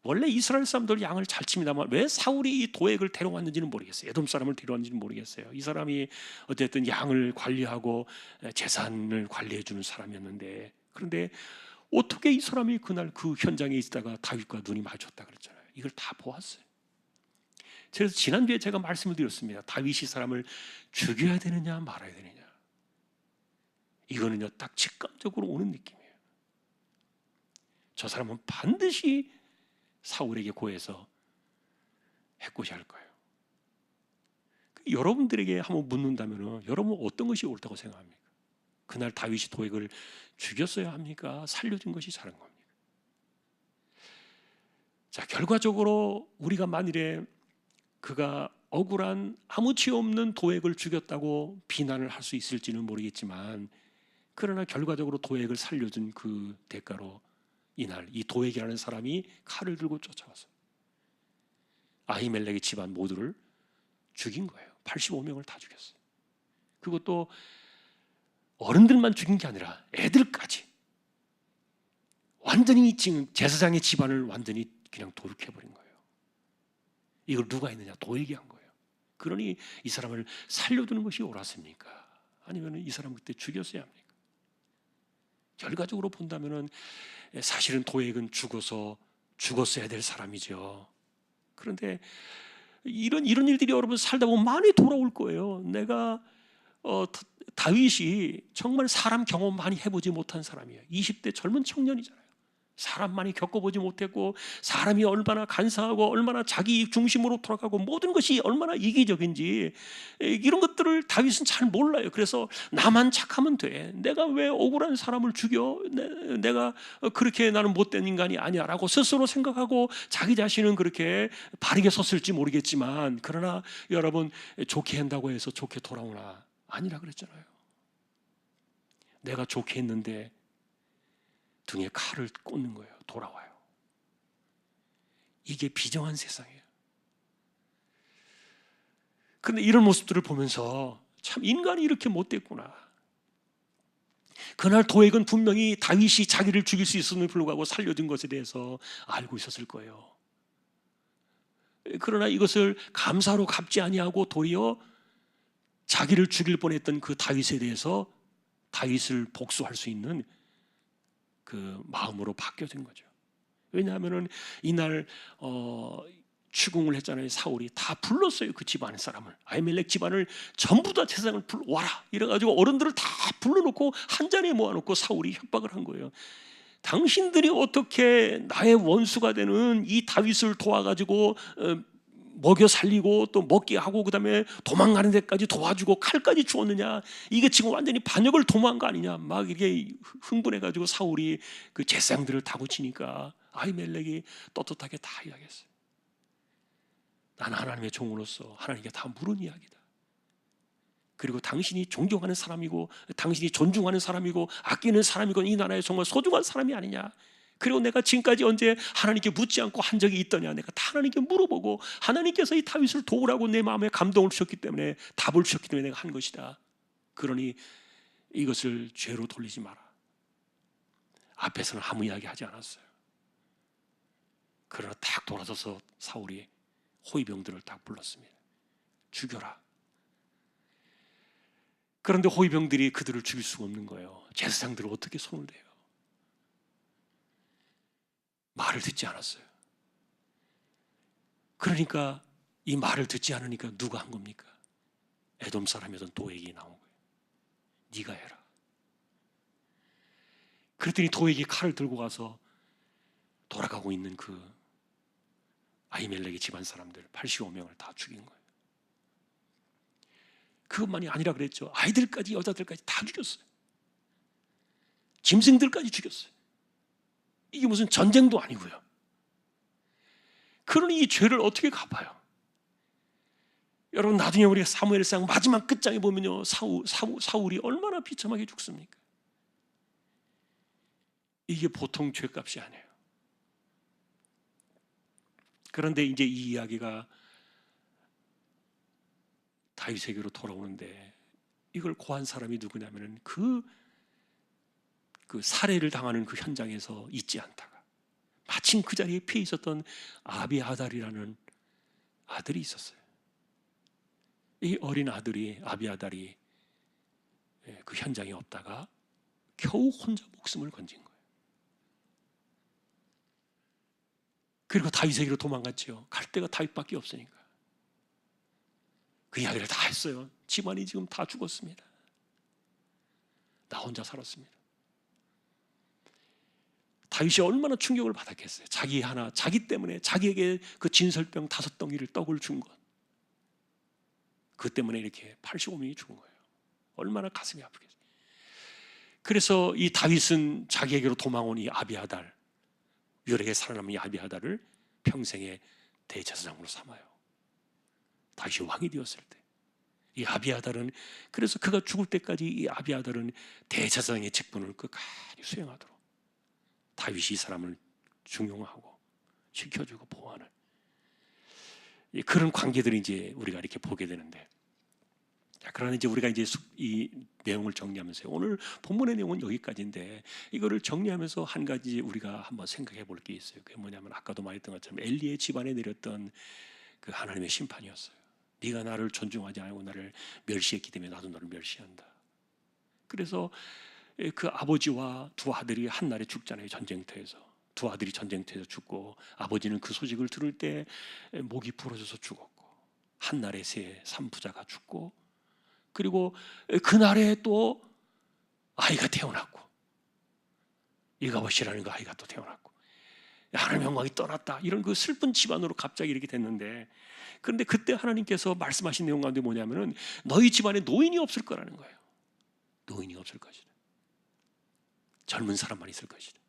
원래 이스라엘 사람들 양을 잘 칩니다만 왜 사울이 이 도액을 데려왔는지는 모르겠어요. 에돔 사람을 데려왔는지는 모르겠어요. 이 사람이 어쨌든 양을 관리하고 재산을 관리해 주는 사람이었는데, 그런데 어떻게 이 사람이 그날 그 현장에 있다가 다윗과 눈이 마주쳤다 그랬잖아요. 이걸 다 보았어요. 그래서 지난주에 제가 말씀을 드렸습니다. 다윗이 사람을 죽여야 되느냐 말아야 되느냐, 이거는요 딱 직감적으로 오는 느낌이에요. 저 사람은 반드시 사울에게 고해서 해코지 할 거예요. 여러분들에게 한번 묻는다면 여러분 어떤 것이 옳다고 생각합니까? 그날 다윗이 도액을 죽였어야 합니까? 살려준 것이 잘한 겁니까? 자, 결과적으로 우리가 만일에 그가 억울한 아무 죄 없는 도액을 죽였다고 비난을 할 수 있을지는 모르겠지만, 그러나 결과적으로 도액을 살려준 그 대가로 이날 이 도액이라는 사람이 칼을 들고 쫓아와서 아히멜렉의 집안 모두를 죽인 거예요. 85명을 다 죽였어요. 그것도 어른들만 죽인 게 아니라 애들까지. 완전히 지금 제사장의 집안을 완전히 그냥 도륙해버린 거예요. 이걸 누가 했느냐? 도액이 한 거예요. 그러니 이 사람을 살려두는 것이 옳았습니까? 아니면 이 사람 그때 죽였어야 합니까? 결과적으로 본다면 사실은 도액은 죽었어야 될 사람이죠. 그런데 이런 일들이 여러분 살다 보면 많이 돌아올 거예요. 내가 다윗이 정말 사람 경험 많이 해보지 못한 사람이에요. 20대 젊은 청년이잖아요. 사람 많이 겪어보지 못했고, 사람이 얼마나 간사하고 얼마나 자기 중심으로 돌아가고 모든 것이 얼마나 이기적인지 이런 것들을 다윗은 잘 몰라요. 그래서 나만 착하면 돼, 내가 왜 억울한 사람을 죽여, 내가 그렇게 나는 못된 인간이 아니야 라고 스스로 생각하고 자기 자신은 그렇게 바르게 섰을지 모르겠지만, 그러나 여러분, 좋게 한다고 해서 좋게 돌아오나? 아니라 그랬잖아요. 내가 좋게 했는데 등에 칼을 꽂는 거예요. 돌아와요. 이게 비정한 세상이에요. 그런데 이런 모습들을 보면서 참 인간이 이렇게 못됐구나. 그날 도액은 분명히 다윗이 자기를 죽일 수 있음을 불구하고 살려준 것에 대해서 알고 있었을 거예요. 그러나 이것을 감사로 갚지 아니하고 도리어 자기를 죽일 뻔했던 그 다윗에 대해서 다윗을 복수할 수 있는 그 마음으로 바뀌어진 거죠. 왜냐하면은 이날 추궁을 했잖아요. 사울이 다 불렀어요. 그 집안 사람을, 아히멜렉 집안을 전부 다 제사장을 와라 이래가지고 어른들을 다 불러놓고 한 자리에 모아놓고 사울이 협박을 한 거예요. 당신들이 어떻게 나의 원수가 되는 이 다윗을 도와가지고 먹여 살리고 또 먹게 하고 그다음에 도망가는 데까지 도와주고 칼까지 주었느냐? 이게 지금 완전히 반역을 도모한 거 아니냐? 막 이게 흥분해가지고 사울이 그 제사장들을 다구치니까 아히멜렉이 떳떳하게 다 이야기했어요. 나는 하나님의 종으로서 하나님께 다 물은 이야기다. 그리고 당신이 존경하는 사람이고 당신이 존중하는 사람이고 아끼는 사람이고 이 나라에 정말 소중한 사람이 아니냐? 그리고 내가 지금까지 언제 하나님께 묻지 않고 한 적이 있더냐? 내가 다 하나님께 물어보고 하나님께서 이 다윗을 도우라고 내 마음에 감동을 주셨기 때문에, 답을 주셨기 때문에 내가 한 것이다. 그러니 이것을 죄로 돌리지 마라. 앞에서는 아무 이야기 하지 않았어요. 그러나 딱 돌아서서 사울이 호위병들을 딱 불렀습니다. 죽여라. 그런데 호위병들이 그들을 죽일 수가 없는 거예요. 제사장들은 어떻게 손을 대요? 말을 듣지 않았어요. 그러니까 이 말을 듣지 않으니까 누가 한 겁니까? 에돔 사람이던 도액이 나온 거예요. 네가 해라. 그랬더니 도액이 칼을 들고 가서 돌아가고 있는 그 아히멜렉의 집안 사람들 85명을 다 죽인 거예요. 그것만이 아니라 그랬죠. 아이들까지 여자들까지 다 죽였어요. 짐승들까지 죽였어요. 이게 무슨 전쟁도 아니고요. 그러니 이 죄를 어떻게 갚아요? 여러분, 나중에 우리가 사무엘상 마지막 끝장에 보면요, 사울이 얼마나 비참하게 죽습니까? 이게 보통 죄값이 아니에요. 그런데 이제 이 이야기가 다윗에게로 돌아오는데, 이걸 고한 사람이 누구냐면은 그 살해를 당하는 그 현장에서 잊지 않다가 마침 그 자리에 피해 있었던 아비아달이라는 아들이 있었어요. 이 어린 아들이, 아비아달이 그 현장에 없다가 겨우 혼자 목숨을 건진 거예요. 그리고 다윗에게로 도망갔죠. 갈 데가 다윗밖에 없으니까. 그 이야기를 다 했어요. 집안이 지금 다 다윗이 얼마나 충격을 받았겠어요. 자기 때문에 자기에게 그 진설병 5덩이를 떡을 준 것. 그 때문에 이렇게 85명이 죽은 거예요. 얼마나 가슴이 아프겠어요. 그래서 이 다윗은 자기에게로 도망온 이 아비아달, 율에 살아남은 이 아비아달을 평생의 대제사장으로 삼아요. 다윗이 왕이 되었을 때 이 아비아달은, 그래서 그가 죽을 때까지 이 아비아달은 대제사장의 직분을 끝까지 수행하도록 다윗이 이 사람을 중용하고 지켜주고 보호하는 그런 관계들이 이제 우리가 이렇게 보게 되는데, 그러나 이제 우리가 이제 이 내용을 정리하면서 오늘 본문의 내용은 여기까지인데, 이거를 정리하면서 한 가지 우리가 한번 생각해 볼 게 있어요. 그게 뭐냐면 아까도 말했던 것처럼 엘리의 집안에 내렸던 그 하나님의 심판이었어요. 네가 나를 존중하지 않고 나를 멸시했기 때문에 나도 너를 멸시한다. 그래서 그 아버지와 두 아들이 한날에 죽잖아요. 전쟁터에서 두 아들이 전쟁터에서 죽고, 아버지는 그 소식을 들을 때 목이 부러져서 죽었고, 한날에 새 산부자가 죽고, 그리고 그날에 또 아이가 태어났고, 이가봇이라는 그 아이가 또 태어났고, 하나님의 영광이 떠났다. 이런 그 슬픈 집안으로 갑자기 이렇게 됐는데, 그런데 그때 하나님께서 말씀하신 내용 가운데 뭐냐면은 너희 집안에 노인이 없을 거라는 거예요. 노인이 없을 것이다. 젊은 사람만 있을 것이다.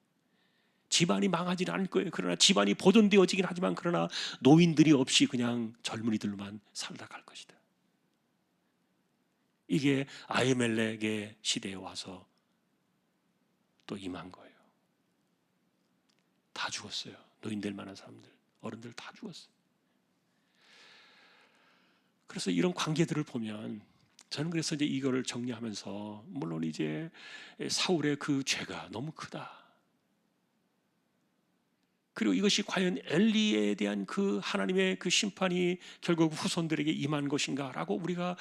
집안이 망하지는 않을 거예요. 그러나 집안이 보존되어지긴 하지만, 그러나 노인들이 없이 그냥 젊은이들만 살다 갈 것이다. 이게 아히멜렉의 시대에 와서 또 임한 거예요. 다 죽었어요. 노인될 만한 사람들, 어른들 다 죽었어요. 그래서 이런 관계들을 보면 저는 그래서 이제 이거를 정리하면서, 물론 이제 사울의 그 죄가 너무 크다. 그리고 이것이 과연 엘리에 대한 그 하나님의 그 심판이 결국 후손들에게 임한 것인가라고 우리가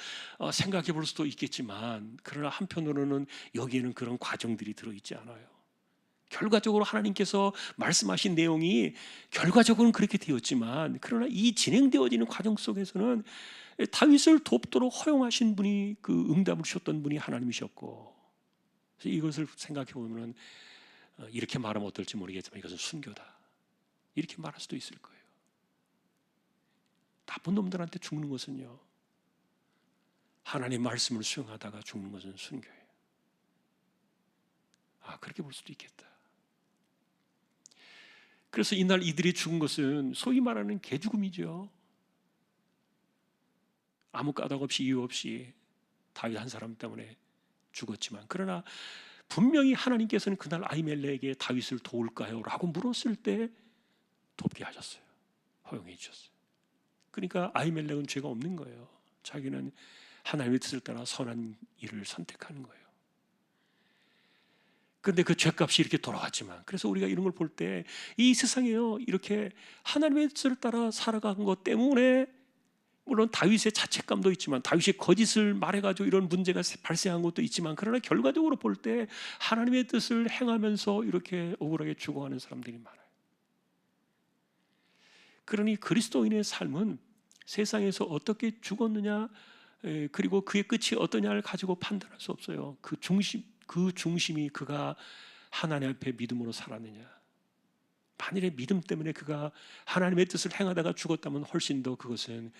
생각해 볼 수도 있겠지만, 그러나 한편으로는 여기에는 그런 과정들이 들어있지 않아요. 결과적으로 하나님께서 말씀하신 내용이 결과적으로는 그렇게 되었지만, 그러나 이 진행되어지는 과정 속에서는 다윗을 돕도록 허용하신 분이, 그 응답을 주셨던 분이 하나님이셨고, 그래서 이것을 생각해 보면 이렇게 말하면 어떨지 모르겠지만 이것은 순교다, 이렇게 말할 수도 있을 거예요. 나쁜 놈들한테 죽는 것은요, 하나님의 말씀을 수용하다가 죽는 것은 순교예요. 그렇게 볼 수도 있겠다. 그래서 이날 이들이 죽은 것은 소위 말하는 개죽음이죠. 아무 까닭 없이 이유 없이 다윗 한 사람 때문에 죽었지만, 그러나 분명히 하나님께서는 그날 아히멜렉에게 다윗을 도울까요? 라고 물었을 때 돕게 하셨어요. 허용해 주셨어요. 그러니까 아히멜렉은 죄가 없는 거예요. 자기는 하나님의 뜻을 따라 선한 일을 선택하는 거예요. 그런데 그 죄값이 이렇게 돌아왔지만, 그래서 우리가 이런 걸 볼 때 이 세상에요, 이렇게 하나님의 뜻을 따라 살아간 것 때문에, 물론 다윗의 자책감도 있지만, 다윗이 거짓을 말해가지고 이런 문제가 발생한 것도 있지만, 그러나 결과적으로 볼 때 하나님의 뜻을 행하면서 이렇게 억울하게 죽어가는 사람들이 많아요. 그러니 그리스도인의 삶은 세상에서 어떻게 죽었느냐, 그리고 그의 끝이 어떠냐를 가지고 판단할 수 없어요. 그 중심이 그가 하나님 앞에 믿음으로 살았느냐. 만일에 믿음 때문에 그가 하나님의 뜻을 행하다가 죽었다면 훨씬 더 그것은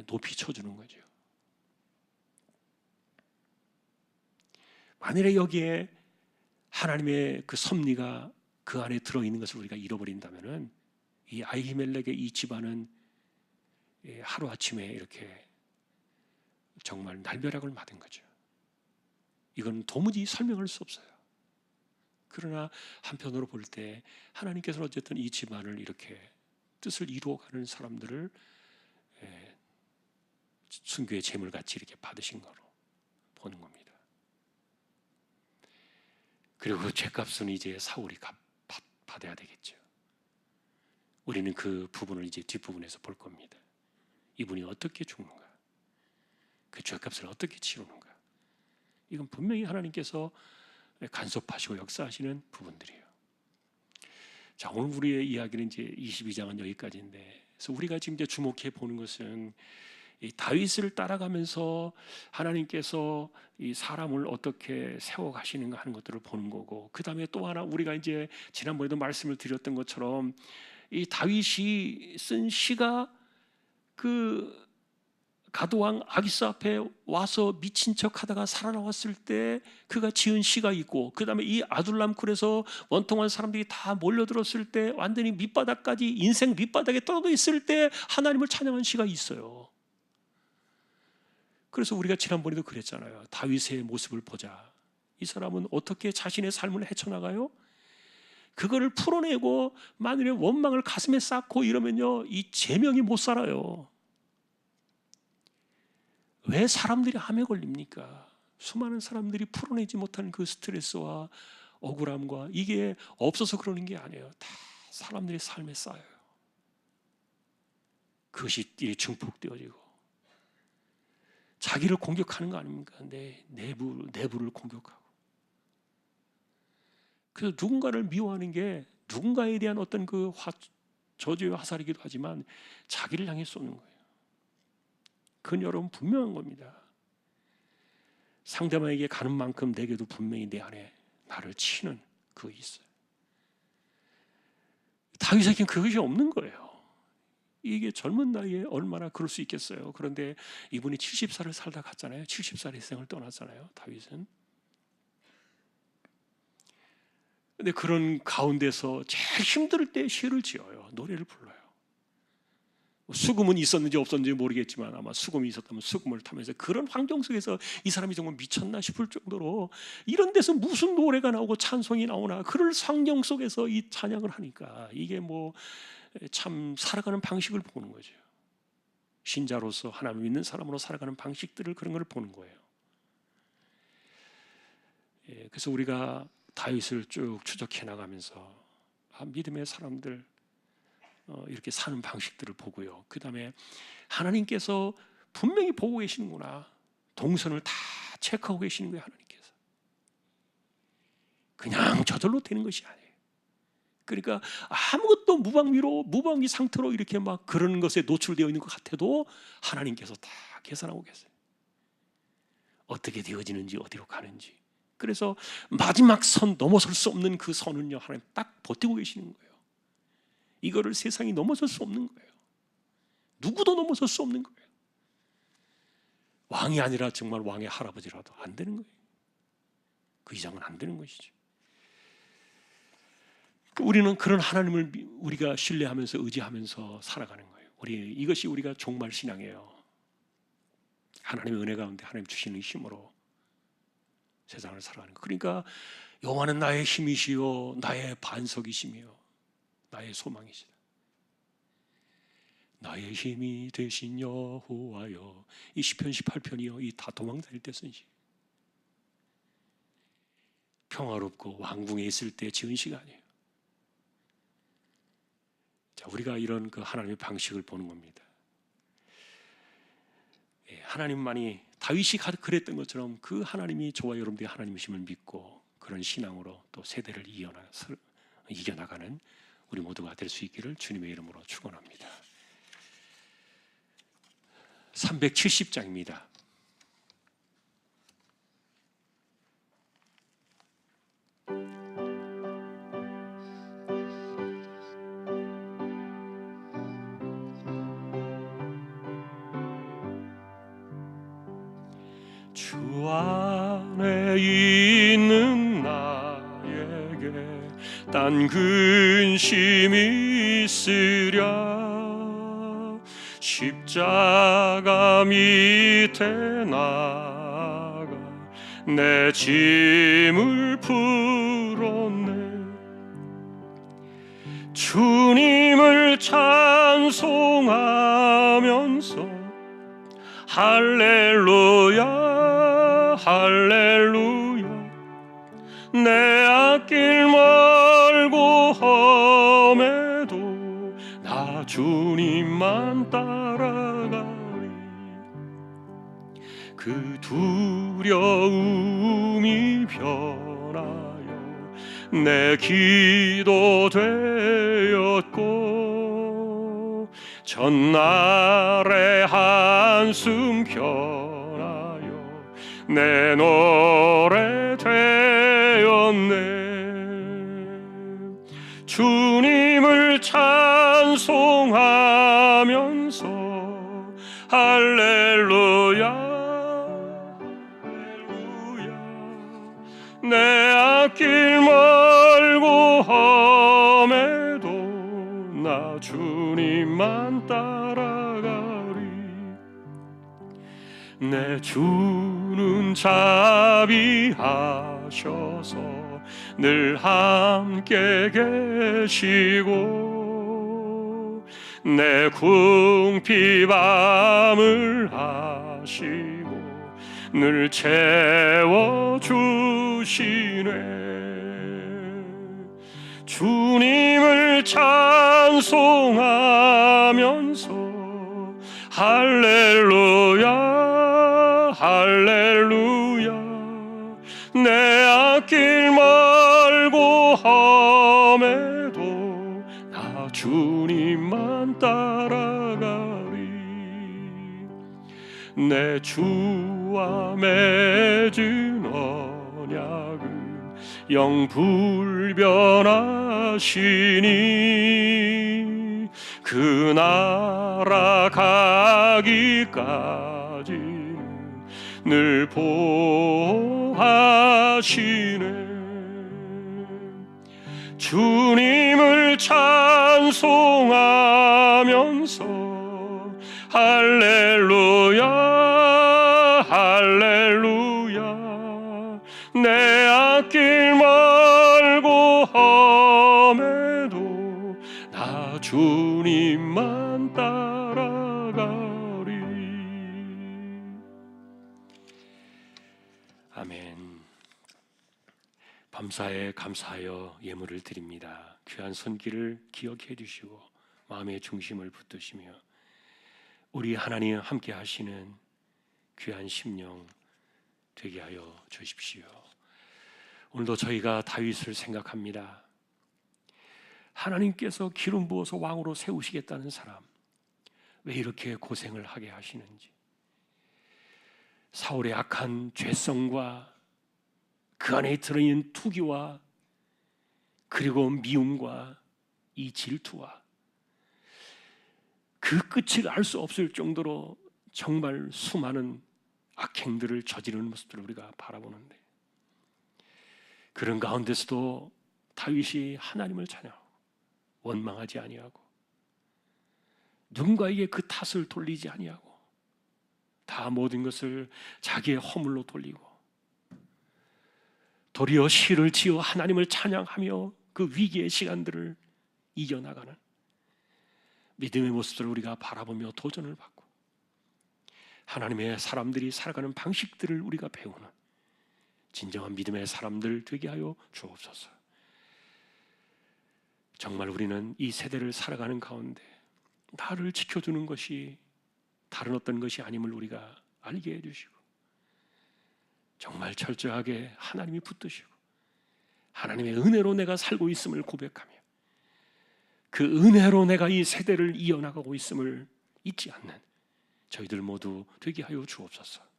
높이 쳐주는 거죠. 만일에 여기에 하나님의 그 섭리가 그 안에 들어있는 것을 우리가 잃어버린다면, 이 아히멜렉의 이 집안은 하루아침에 이렇게 정말 날벼락을 맞은 거죠. 이건 도무지 설명할 수 없어요. 그러나 한편으로 볼 때 하나님께서는 어쨌든 이 집안을 이렇게 뜻을 이루어가는 사람들을 순교의 제물같이 이렇게 받으신 거로 보는 겁니다. 그리고 그 죄값은 이제 사울이 받아야 되겠죠. 우리는 그 부분을 이제 뒷부분에서 볼 겁니다. 이분이 어떻게 죽는가, 그 죄값을 어떻게 치르는가, 이건 분명히 하나님께서 간섭하시고 역사하시는 부분들이에요. 자, 오늘 우리의 이야기는 이제 22장은 여기까지인데, 그래서 우리가 지금 이제 주목해 보는 것은 이 다윗을 따라가면서 하나님께서 이 사람을 어떻게 세워 가시는가 하는 것들을 보는 거고, 그 다음에 또 하나 우리가 이제 지난번에도 말씀을 드렸던 것처럼 이 다윗이 쓴 시가 그 가도왕 아기스 앞에 와서 미친 척하다가 살아나왔을 때 그가 지은 시가 있고, 그 다음에 이 아둘람 굴에서 원통한 사람들이 다 몰려들었을 때 완전히 밑바닥까지 인생 밑바닥에 떨어져 있을 때 하나님을 찬양한 시가 있어요. 그래서 우리가 지난번에도 그랬잖아요. 다윗의 모습을 보자. 이 사람은 어떻게 자신의 삶을 헤쳐나가요? 그거를 풀어내고 만일에 원망을 가슴에 쌓고 이러면요, 이 제명이 못 살아요. 왜 사람들이 암에 걸립니까? 수많은 사람들이 풀어내지 못한 그 스트레스와 억울함과 이게 없어서 그러는 게 아니에요. 다 사람들의 삶에 쌓여요. 그것이 증폭되어지고 자기를 공격하는 거 아닙니까? 내 내부를 공격하고. 그래서 누군가를 미워하는 게 누군가에 대한 어떤 그 저주의 화살이기도 하지만 자기를 향해 쏘는 거예요. 그건 여러분 분명한 겁니다. 상대방에게 가는 만큼 내게도 분명히 내 안에 나를 치는 그거 있어요. 다윗에게는 그것이 없는 거예요. 이게 젊은 나이에 얼마나 그럴 수 있겠어요. 그런데 이분이 70살을 살다 갔잖아요. 70살의 생을 떠났잖아요, 다윗은. 근데 그런 가운데서 제일 힘들 때 시를 지어요. 노래를 불러요. 수금은 있었는지 없었는지 모르겠지만 아마 수금이 있었다면 수금을 타면서, 그런 환경 속에서 이 사람이 정말 미쳤나 싶을 정도로 이런 데서 무슨 노래가 나오고 찬송이 나오나, 그럴 환경 속에서 이 찬양을 하니까 이게 뭐 참 살아가는 방식을 보는 거죠. 신자로서 하나님 믿는 사람으로 살아가는 방식들을, 그런 걸 보는 거예요. 그래서 우리가 다윗을 쭉 추적해 나가면서 믿음의 사람들 이렇게 사는 방식들을 보고요. 그 다음에 하나님께서 분명히 보고 계시는구나. 동선을 다 체크하고 계시는 거예요, 하나님께서. 그냥 저절로 되는 것이 아니에요. 그러니까 아무것도 무방비 상태로 이렇게 막 그런 것에 노출되어 있는 것 같아도 하나님께서 다 계산하고 계세요. 어떻게 되어지는지, 어디로 가는지. 그래서 마지막 선, 넘어설 수 없는 그 선은요, 하나님 딱 버티고 계시는 거예요. 이거를 세상이 넘어설 수 없는 거예요. 누구도 넘어설 수 없는 거예요. 왕이 아니라 정말 왕의 할아버지라도 안 되는 거예요. 그 이상은 안 되는 것이죠. 우리는 그런 하나님을 우리가 신뢰하면서 의지하면서 살아가는 거예요. 이것이 우리가 종말 신앙이에요. 하나님의 은혜 가운데 하나님 주시는 힘으로 세상을 살아가는 거예요. 그러니까 여호와는 나의 힘이시요 나의 반석이시며 나의 소망이시다. 나의 힘이 되신 여호와여. 이 시편 18편이요, 이 다 도망 다닐 때 쓴 시. 평화롭고 왕궁에 있을 때 지은 시가 아니에요. 자, 우리가 이런 그 하나님의 방식을 보는 겁니다. 하나님만이, 다윗이 그랬던 것처럼 그 하나님이 저와 여러분들이 하나님이심을 믿고 그런 신앙으로 또 세대를 이겨나가는 우리 모두가 될 수 있기를 주님의 이름으로 축원합니다. 370장입니다. 주 안에 있는 나에게 딴 근심이 있으랴. 십자가 밑에 나가 내 짐을 풀었네. 주님을 찬송하면서 할렐루야 할렐루야 내 앞길 멀고 험해도 나 주님만 따라가리. 그 두려움이 변하여 내 기도 되었고 전날의 한숨 편하여 내 노래 되었네. 주님을 찬송하면서 할렐루야 할렐루야. 내 앞길 멀고 험해도 나 주님만 따라가리. 내 주는 자비하셔서 늘 함께 계시고 내 궁핍함을 하시고 늘 채워주시네. 주님을 찬송하면서 할렐루야 할렐루야. 내 앞길 멀고 험해도 나 주님만 따라가리. 내 주와 맺은 언약은 영불변하시니 그 나라 가기까지는 늘 보호하시네. 주님을 찬송하면서 할렐루야 할렐루야. 내 앞길 멀고 험해도 나 주님만 따라가리. 아멘. 밤사에 감사하여 예물을 드립니다. 귀한 손길을 기억해 주시고 마음의 중심을 붙드시며 우리 하나님 함께 하시는 귀한 심령 되게 하여 주십시오. 오늘도 저희가 다윗을 생각합니다. 하나님께서 기름 부어서 왕으로 세우시겠다는 사람, 왜 이렇게 고생을 하게 하시는지, 사울의 악한 죄성과 그 안에 들어있는 투기와 그리고 미움과 이 질투와 그 끝을 알 수 없을 정도로 정말 수많은 악행들을 저지르는 모습들을 우리가 바라보는데, 그런 가운데서도 다윗이 하나님을 찬양하고 원망하지 아니하고 누군가에게 그 탓을 돌리지 아니하고 다 모든 것을 자기의 허물로 돌리고 도리어 시를 지어 하나님을 찬양하며 그 위기의 시간들을 이겨나가는 믿음의 모습들을 우리가 바라보며 도전을 받고 하나님의 사람들이 살아가는 방식들을 우리가 배우는 진정한 믿음의 사람들 되게 하여 주옵소서. 정말 우리는 이 세대를 살아가는 가운데 나를 지켜주는 것이 다른 어떤 것이 아님을 우리가 알게 해주시고 정말 철저하게 하나님이 붙드시고 하나님의 은혜로 내가 살고 있음을 고백하며 그 은혜로 내가 이 세대를 이어나가고 있음을 잊지 않는 저희들 모두 되게 하여 주옵소서.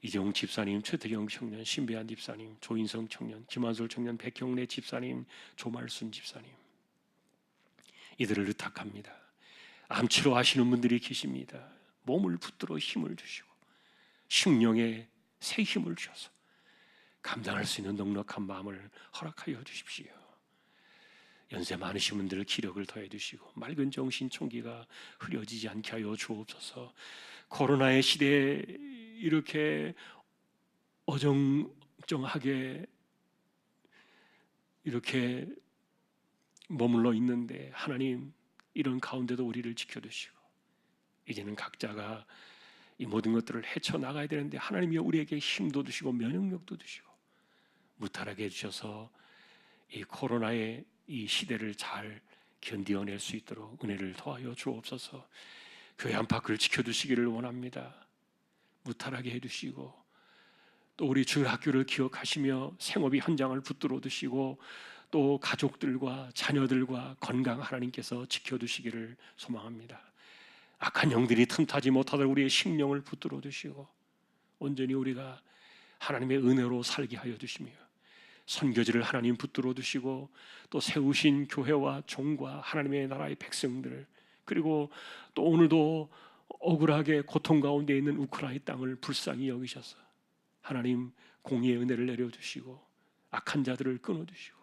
이재용 집사님, 최태경 청년, 신배한 집사님, 조인성 청년, 김한솔 청년, 백형래 집사님, 조말순 집사님, 이들을 의탁합니다. 암치료 하시는 분들이 계십니다. 몸을 붙들어 힘을 주시고 심령에 새 힘을 주셔서 감당할 수 있는 넉넉한 마음을 허락하여 주십시오. 연세 많으신 분들 기력을 더해 주시고 맑은 정신 총기가 흐려지지 않게 하여 주옵소서. 코로나의 시대에 이렇게 어정쩡하게 이렇게 머물러 있는데 하나님, 이런 가운데도 우리를 지켜주시고 이제는 각자가 이 모든 것들을 헤쳐나가야 되는데 하나님이 우리에게 힘도 주시고 면역력도 주시고 무탈하게 해주셔서 이 코로나의 이 시대를 잘 견디어낼 수 있도록 은혜를 더하여 주옵소서. 교회 안팎을 지켜주시기를 원합니다. 무탈하게 해주시고 또 우리 주일학교를 기억하시며 생업의 현장을 붙들어 두시고 또 가족들과 자녀들과 건강 하나님께서 지켜두시기를 소망합니다. 악한 영들이 틈타지 못하도록 우리의 심령을 붙들어 두시고 온전히 우리가 하나님의 은혜로 살게 하여 주시며 선교지를 하나님 붙들어 두시고 또 세우신 교회와 종과 하나님의 나라의 백성들 그리고 또 오늘도 억울하게 고통 가운데 있는 우크라이나 땅을 불쌍히 여기셔서 하나님 공의의 은혜를 내려주시고 악한 자들을 끊어주시고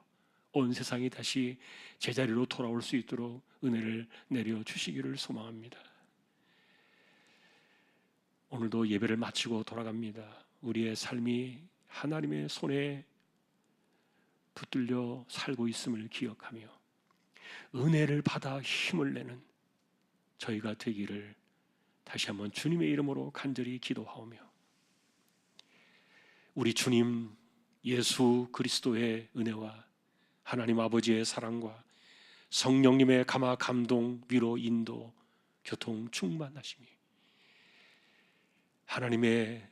온 세상이 다시 제자리로 돌아올 수 있도록 은혜를 내려주시기를 소망합니다. 오늘도 예배를 마치고 돌아갑니다. 우리의 삶이 하나님의 손에 붙들려 살고 있음을 기억하며 은혜를 받아 힘을 내는 저희가 되기를 다시 한번 주님의 이름으로 간절히 기도하오며 우리 주님 예수 그리스도의 은혜와 하나님 아버지의 사랑과 성령님의 감화 감동 위로 인도 교통 충만하심이 하나님의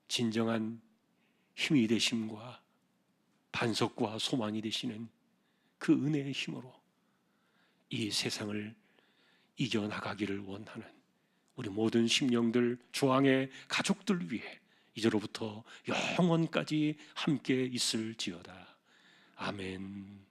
진정한 힘이 되심과 반석과 소망이 되시는 그 은혜의 힘으로 이 세상을 이겨나가기를 원하는 우리 모든 심령들 주왕의 가족들 위해 이제로부터 영원까지 함께 있을지어다. 아멘.